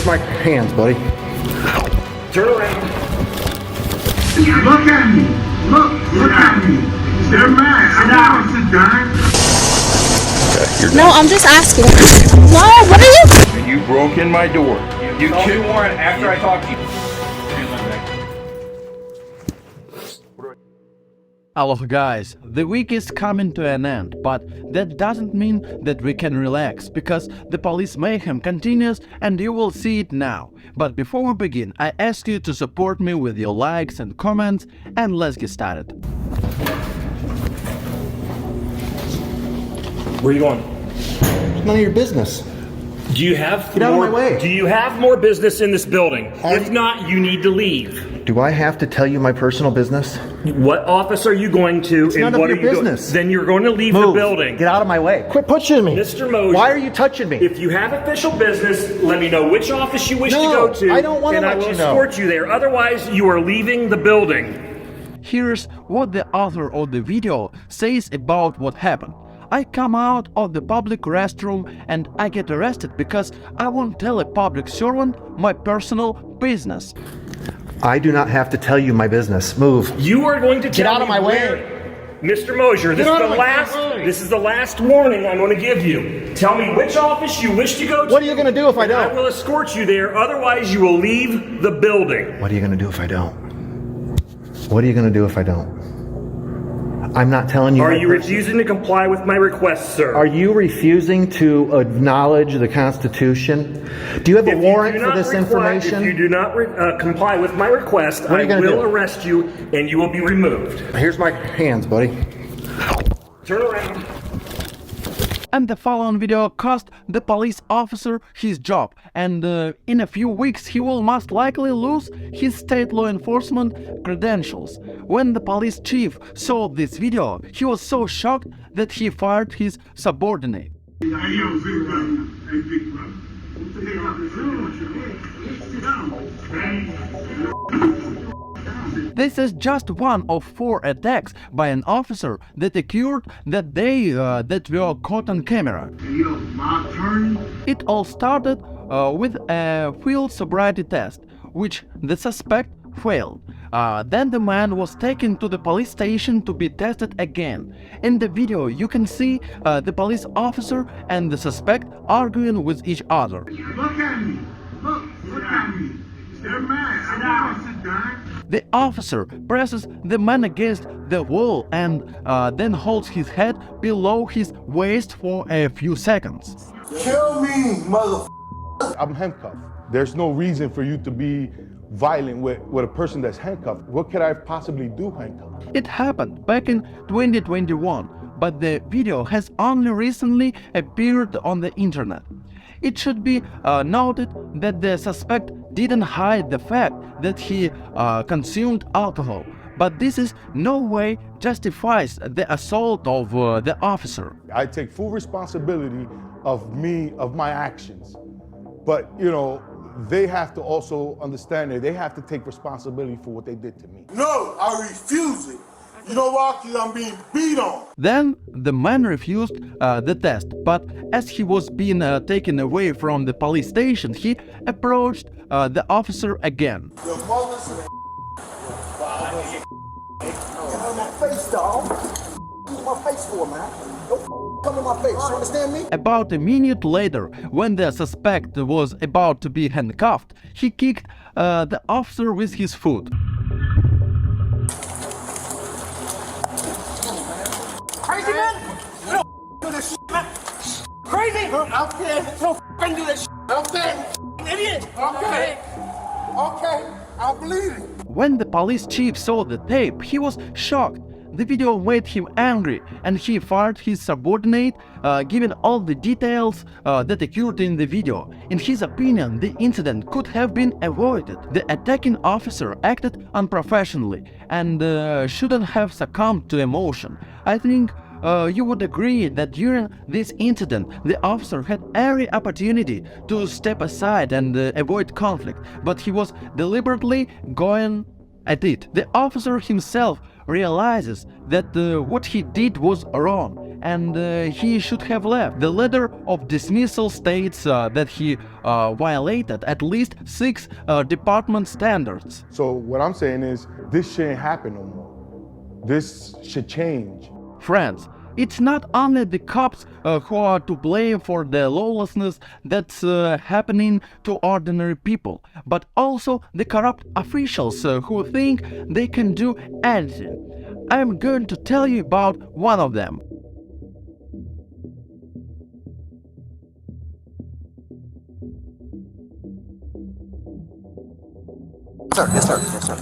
Here's my hands, buddy. Turn around. Look at me. Look at me. They're mad. I'm not sit down. No, I'm just asking. Why? What are you? And you broke in my door. You killed Warren after I talked to you. Hello guys, the week is coming to an end, but that doesn't mean that we can relax, because the police mayhem continues and you will see it now. But before we begin, I ask you to support me with your likes and comments, and let's get started. Where are you going? It's none of your business. Do you have Get out of my way. Do you have more business in this building? If not, you need to leave. Do I have to tell you my personal business? What office are you going to? It's and none of what your are you business. Then you're going to leave Move. the building. Get out of my way. Quit pushing me. Mr. Mosier. Why are you touching me? If you have official business, let me know which office you wish to go to. I don't want to and let I will you know. escort you there. Otherwise, you are leaving the building. Here's what the author of the video says about what happened. I come out of the public restroom and I get arrested because I won't tell a public servant my personal business. I do not have to tell you my business. Move. You are going to tell out of me my way. where- Mr. Mosier, this out is of the my last. way. This is the last warning I'm going to give you. Tell me which office you wish to go to. What are you going to do if I and I don't? will escort you there. Otherwise, you will leave the building. What are you going to do if I don't? What are you going to do if I don't? I'm not telling you. Are you refusing to comply with my request, sir? Are you refusing to acknowledge the Constitution? Do you have a warrant for this information? If you do not comply with my request, are I you gonna will do? arrest you and you will be removed. Here's my hands, buddy. Turn around. And the following video cost the police officer his job, and in a few weeks he will most likely lose his state law enforcement credentials. When the police chief saw this video, he was so shocked that he fired his subordinate. Hey, yo, big brother. Hey, big brother. Sit down. This is just one of 4 attacks by an officer that occurred that day that were caught on camera. Hey, yo, my attorney. It all started with a field sobriety test, which the suspect failed. Then the man was taken to the police station to be tested again. In the video you can see the police officer and the suspect arguing with each other. Look at me. Look at me. They're mad. I'm not sit down. The officer presses the man against the wall and then holds his head below his waist for a few seconds. Kill me, mother. I'm handcuffed. There's no reason for you to be violent with a person that's handcuffed. What could I possibly do handcuffed? It happened back in 2021, but the video has only recently appeared on the internet. It should be noted that the suspect didn't hide the fact that he consumed alcohol, but this is no way justifies the assault of the officer. I take full responsibility of my actions. But, you know, they have to also understand that they have to take responsibility for what they did to me. No, I refuse it. You know why? Because I'm being beat on. Then the man refused the test, but as he was being taken away from the police station, he approached the officer again. Your mother's a Get out of my face, dog. Use my face for, man. Don't come in my face. You understand me? About a minute later, when the suspect was about to be handcuffed, he kicked the officer with his foot. Crazy man? You don't do this shit, man. Crazy? Out there. You don't do that shit. Out there. Idiot. Okay. Okay. I'll believe it. When the police chief saw the tape, he was shocked. The video made him angry and he fired his subordinate, giving all the details that occurred in the video. In his opinion, the incident could have been avoided. The attacking officer acted unprofessionally and shouldn't have succumbed to emotion. I think you would agree that during this incident, the officer had every opportunity to step aside and avoid conflict, but he was deliberately going at it. The officer himself realizes that what he did was wrong, and he should have left. The letter of dismissal states that he violated at least 6 department standards. So what I'm saying is, this shouldn't happen no more. This should change. Friends, it's not only the cops who are to blame for the lawlessness that's happening to ordinary people, but also the corrupt officials who think they can do anything. I'm going to tell you about one of them. Sir, yes, sir, yes, sir.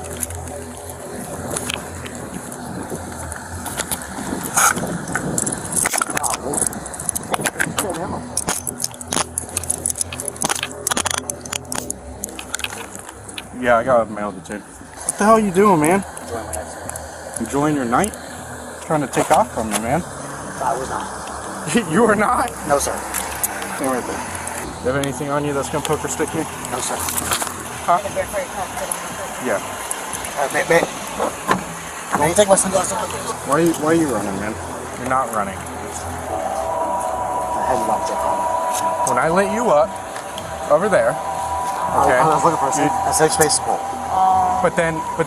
Yeah, I got mailed it too. What the hell are you doing, man? Enjoying your night? Trying to take off from you, man. I was not. You were not? No, sir. Stay right there. You have anything on you that's gonna poke or stick you? No, sir. Huh? Yeah. Man, you take my sunglasses off? Why are you running, man? You're not running. I had you locked up. When I lit you up over there, okay. I was looking for a safe space to pull. But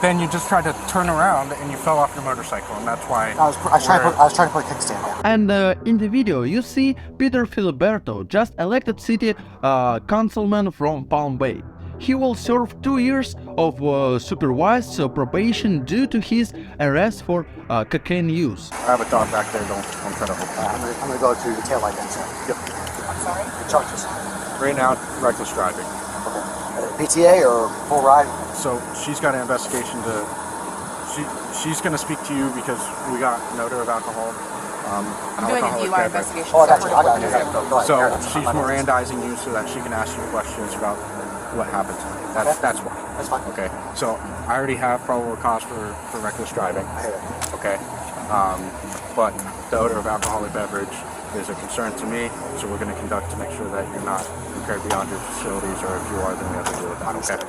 then you just tried to turn around and you fell off your motorcycle, and that's why. I was trying to put a kickstand down. And in the video you see Peter Filiberto, just elected city councilman from Palm Bay. He will serve 2 years of supervised probation due to his arrest for cocaine use. I have a dog back there. Don't try to hold I'm gonna go to the tail light then, sir. Yep. I'm sorry? The charges. Right now, reckless driving. Okay. PTA or full ride? So she's got an investigation to. She's going to speak to you because we got an odor of alcohol. I'm doing a DUI investigation. Oh, I got you. I got you. Go ahead. So she's Mirandizing you so that she can ask you questions about what happened tonight. That's why. That's fine. Okay. So I already have probable cause for reckless driving. I hear it. Okay. But the odor of alcoholic beverage is a concern to me, so we're going to conduct to make sure that you're not impaired beyond your facilities, or if you are, then we have to deal with that. Okay.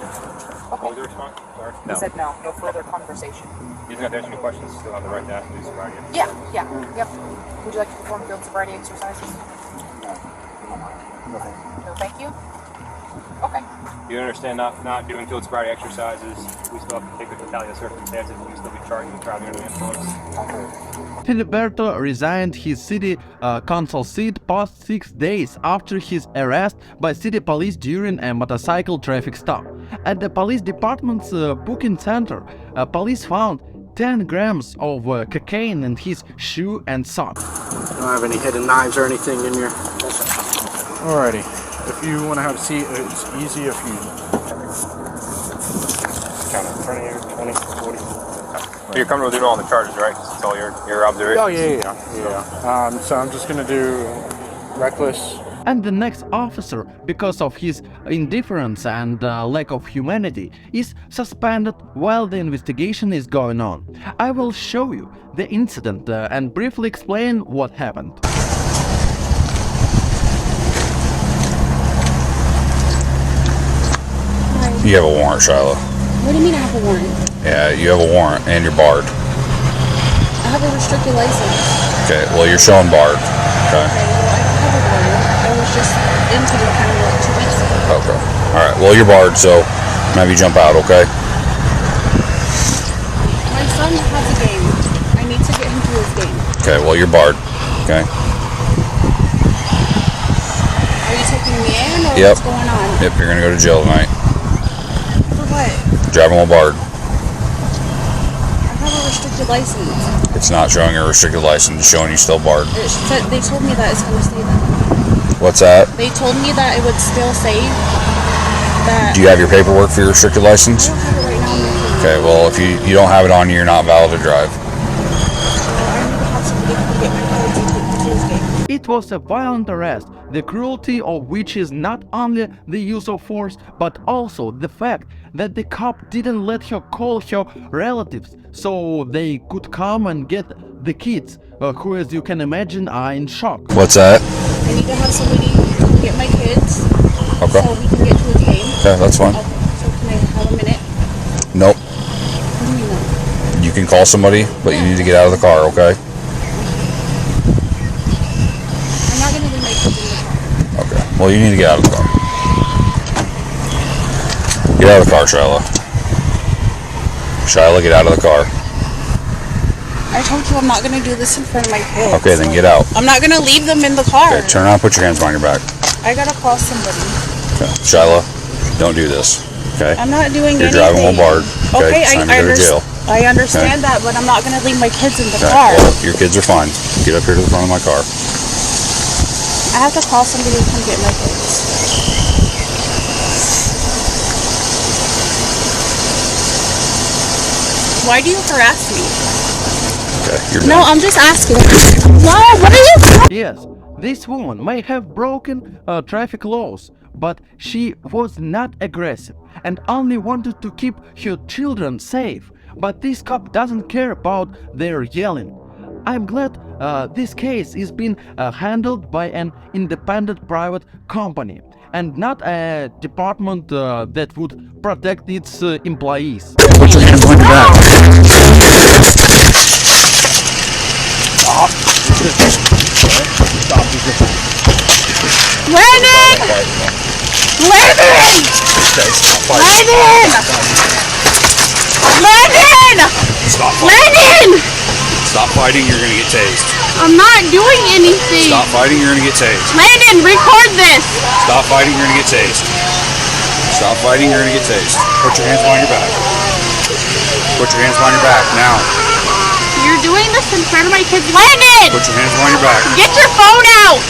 Okay. Was the response? Sorry. He said no further conversation. You don't have to answer any questions. Still have the right to ask these sobriety. Yeah, yep. Would you like to perform field sobriety exercises? No, thank you. No, thank you. Okay. You understand not doing field sobriety exercises. We still have to take the totality of circumstances. We can still be charged with driving under the influence. Filiberto resigned his city council seat past 6 days after his arrest by city police during a motorcycle traffic stop. At the police department's booking center, police found 10 grams of cocaine in his shoe and sock. You don't have any hidden knives or anything in your. Alrighty. If you want to have a seat, it's easy if you Count in front of you, 20, 40. You're comfortable doing all the charges, right? It's all your observation. Oh yeah. So I'm just gonna do reckless. And the next officer, because of his indifference and lack of humanity, is suspended while the investigation is going on. I will show you the incident and briefly explain what happened. You have a warrant, Shiloh. What do you mean I have a warrant? Yeah, you have a warrant and you're barred. I have a restricted license. Okay, well, you're showing barred. Okay. Okay, well, I don't have a warrant. I was just into the county like 2 weeks ago. Okay. All right, well, you're barred, so have you jump out, okay? My son has a game. I need to get him to his game. Okay, well, you're barred. Okay. Are you taking me in or Yep. what's going on? Yep, you're gonna go to jail tonight. For what? Driving while barred. I have a restricted license. It's not showing a restricted license, it's showing you still barred. They told me that it's going to say that. What's that? They told me that it would still say that. Do you have your paperwork for your restricted license? I don't have it right now. Okay, well, if you don't have it on you, you're not valid to drive. I need to have somebody come get my kids and take me to his game. It was a violent arrest, the cruelty of which is not only the use of force, but also the fact that the cop didn't let her call her relatives so they could come and get the kids, who, as you can imagine, are in shock. What's that? I need to have somebody come get my kids Okay. so we can get to his game. Okay, that's fine. Okay, so can I have a minute? Nope. What do you mean no? You can call somebody, but you need to get out of the car, okay? Well, you need to get out of the car. Get out of the car, Shiloh. Shiloh, get out of the car. I told you I'm not gonna do this in front of my kids. Okay, then get out. I'm not gonna leave them in the car. Okay, turn around, put your hands behind your back. I gotta call somebody. Okay. Shiloh, don't do this. Okay? I'm not doing You're anything. driving while barred. Okay, it's time to go to jail. I understand that, but I'm not gonna leave my kids in the Okay, car. well, your kids are fine. Get up here to the front of my car. I have to call somebody to come get my kids. Why do you harass me? Okay, you're No, done. I'm just asking. Why? What are you? Yes, this woman may have broken traffic laws, but she was not aggressive and only wanted to keep her children safe. But this cop doesn't care about their yelling. I'm glad this case is being handled by an independent private company and not a department that would protect its employees. Put your hands behind your back. Landon! Landon! Landon! Landon! Stop fighting. Landon! Stop fighting, you're gonna get tased. I'm not doing anything. Stop fighting, you're gonna get tased. Landon, record this. Stop fighting, you're gonna get tased. Stop fighting, you're gonna get tased. Put your hands behind your back. Put your hands behind your back, now. You're doing this in front of my kids. Landon! Put your hands behind your back. Get your phone out!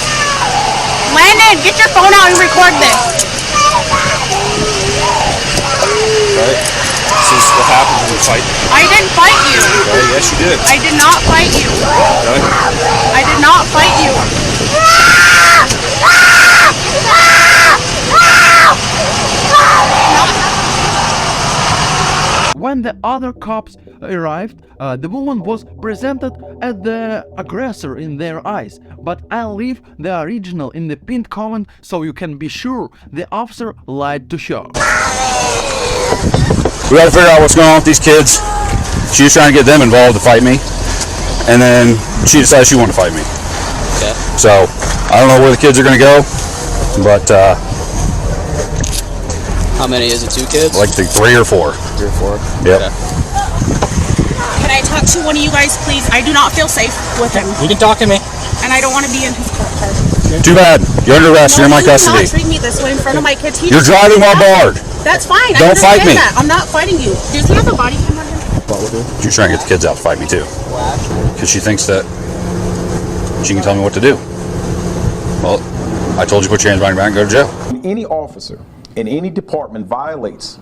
Landon, get your phone out and record this. Okay? This is what happens when you fight. I didn't fight you. Okay, yes you did. I did not fight you. Okay? I did not fight you. When the other cops arrived, the woman was presented as the aggressor in their eyes, but I'll leave the original in the pinned comment so you can be sure the officer lied to her. We gotta figure out what's going on with these kids. She was trying to get them involved to fight me, and then she decided she wanted to fight me. Okay. So, I don't know where the kids are gonna go, but How many is it? 2 kids? like the 3 or 4. 3 or 4? Yep. Okay. Can I talk to one of you guys, please? I do not feel safe with him, You can talk to me. and I don't want to be in his car. Too bad. You're under arrest. You're in my Do custody. not treat me this way in front of my kids. He You're just- driving while barred. That's fine. Don't I understand fight me. That. I'm not fighting you. Does he have a body camera here? You're trying to get the kids out to fight me too. Because she thinks that she can tell me what to do. Well, I told you put your hands behind your back and go to jail. Any officer in any department violates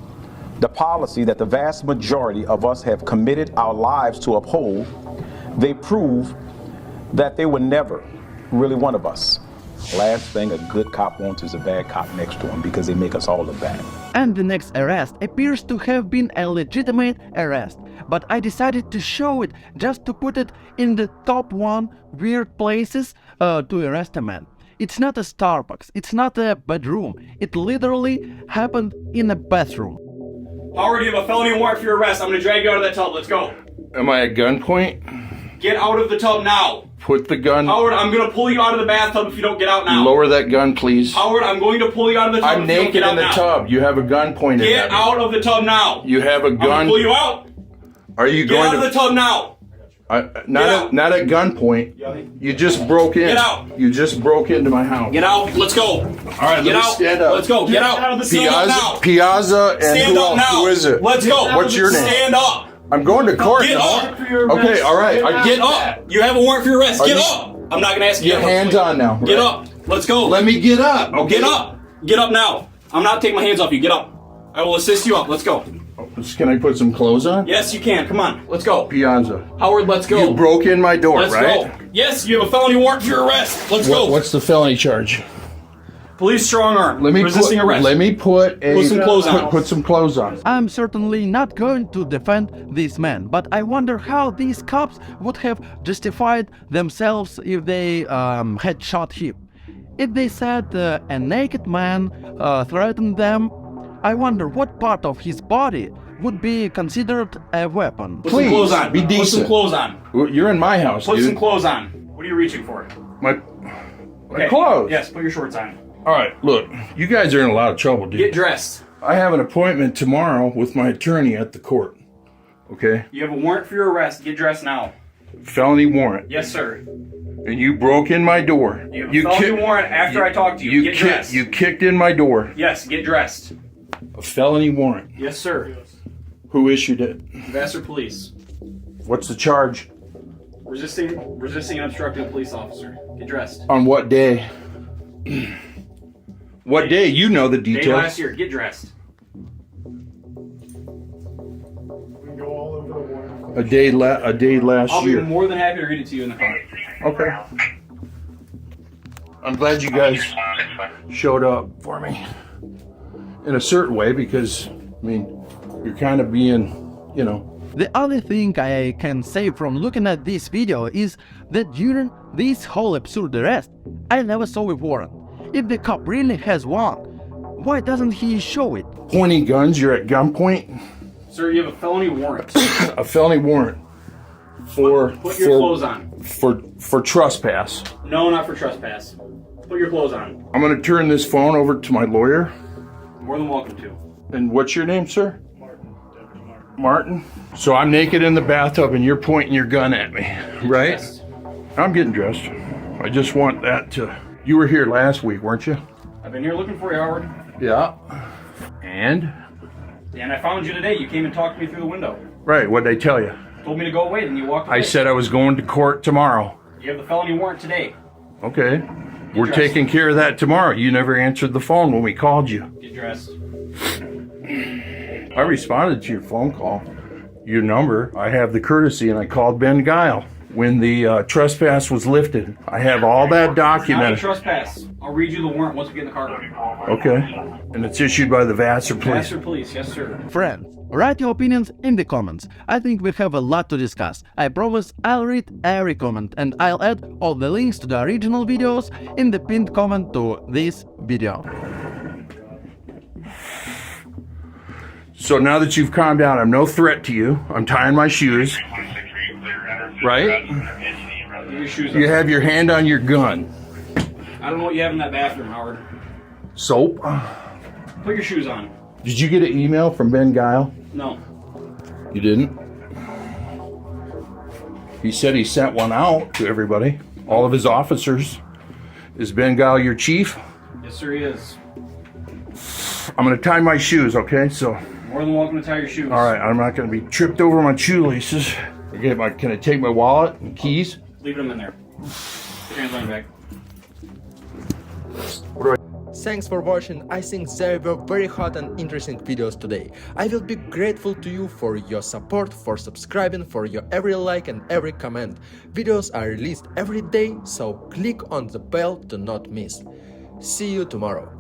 the policy that the vast majority of us have committed our lives to uphold, they prove that they were never really one of us. Last thing a good cop wants is a bad cop next to him because they make us all look bad. And the next arrest appears to have been a legitimate arrest, but I decided to show it just to put it in the top 1 weird places to arrest a man. It's not a Starbucks, it's not a bedroom, it literally happened in a bathroom. Howard, you have a felony warrant for your arrest. I'm gonna drag you out of that tub. Let's go. Am I at gunpoint? Get out of the tub now. Put the gun. Howard, I'm gonna pull you out of the bathtub if you don't get out now. Lower that gun, please. Howard, I'm going to pull you out of the tub I'm if you don't naked get out in the now. tub. You have a gun pointed Get at me. out of the tub now. You have a I'm gonna gun. pull you out. Are you Get going out of to? the tub now. Not at gunpoint. You just broke in. Get out. You just broke into my house. Get out. Let's go. All right, Get let me out. stand up. Let's go. Get out. Stand up now. Piazza, and Stand who up else? now. Who is it? Let's go. What's your name? Stand up. I'm going to court. Get dog. up. Okay, all right. Get up. You have a warrant for your arrest. Get up. I'm not gonna ask you. Your hands on now. Get up. Let's go. Let me get up. Okay. Get up. Get up now. I'm not taking my hands off you. Get up. I will assist you up. Let's go. Can I put some clothes on? Yes, you can. Come on. Let's go. Piazza. Howard, let's go. You broke in my door, Let's right? go. Yes, you have a felony warrant for your arrest. Let's go. What's the felony charge? Police strong arm. Let me resisting put, arrest. Let me put some clothes on. Put some clothes on. I'm certainly not going to defend this man, but I wonder how these cops would have justified themselves if they had shot him. If they said a naked man threatened them, I wonder what part of his body would be considered a weapon. Put some clothes on. Be decent. Put some clothes on. You're in my house, Put dude. some clothes on. What are you reaching for? My Okay. clothes. Yes, put your shorts on. All right, look, you guys are in a lot of trouble, dude. Get dressed. I have an appointment tomorrow with my attorney at the court. Okay? You have a warrant for your arrest. Get dressed now. Felony warrant. Yes, sir. And you broke in my door. You have a felony warrant after I talked to you. Get dressed. You kicked in my door. Yes, get dressed. A felony warrant. Yes, sir. Who issued it? Vassar Police. What's the charge? Resisting and obstructing a police officer. Get dressed. On what day? What day? You know the details. Day last year. Get dressed. A day last I'll year. be more than happy to read it to you in the car. Okay. I'm glad you guys showed up for me in a certain way because, I mean, you're kind of being, you know. The only thing I can say from looking at this video is that during this whole absurd arrest, I never saw a warrant. If the cop really has one, why doesn't he show it? Pointing guns, you're at gunpoint? Sir, you have a felony warrant. A felony warrant for Put your clothes on. For trespass. No, not for trespass. Put your clothes on. I'm gonna turn this phone over to my lawyer. More than welcome to. And what's your name, sir? Martin? So I'm naked in the bathtub and you're pointing your gun at me, right? Dressed. I'm getting dressed. I just want that to... You were here last week, weren't you? I've been here looking for you, Howard. Yeah. And I found you today. You came and talked to me through the window. Right, what'd I tell you? Told me to go away, then you walked away. I said I was going to court tomorrow. You have the felony warrant today. Okay. We're dressed. taking care of that tomorrow. You never answered the phone when we called you. Get dressed. I responded to your phone call. Your number. I have the courtesy and I called Ben Guile when the trespass was lifted. I have all that Not a documented. trespass. I'll read you the warrant once we get in the car. Okay. And it's issued by the Vassar Police. Vassar Police, yes, sir. Friends, write your opinions in the comments. I think we have a lot to discuss. I promise I'll read every comment and I'll add all the links to the original videos in the pinned comment to this video. So now that you've calmed down, I'm no threat to you. I'm tying my shoes. Right? Get your shoes You on. have your hand on your gun. I don't know what you have in that bathroom, Howard. Soap. Put your shoes on. Did you get an email from Ben Guile? No. You didn't? He said he sent one out to everybody, all of his officers. Is Ben Guile your chief? Yes, sir, he is. I'm gonna tie my shoes, okay? So, More than welcome to tie your shoes. all right, I'm not gonna be tripped over my shoelaces. Can I take my wallet and keys? Leave them in there. Put your hands on your back. Thanks for watching. I think they were very hot and interesting videos today. I will be grateful to you for your support, for subscribing, for your every like and every comment. Videos are released every day, so click on the bell to not miss. See you tomorrow.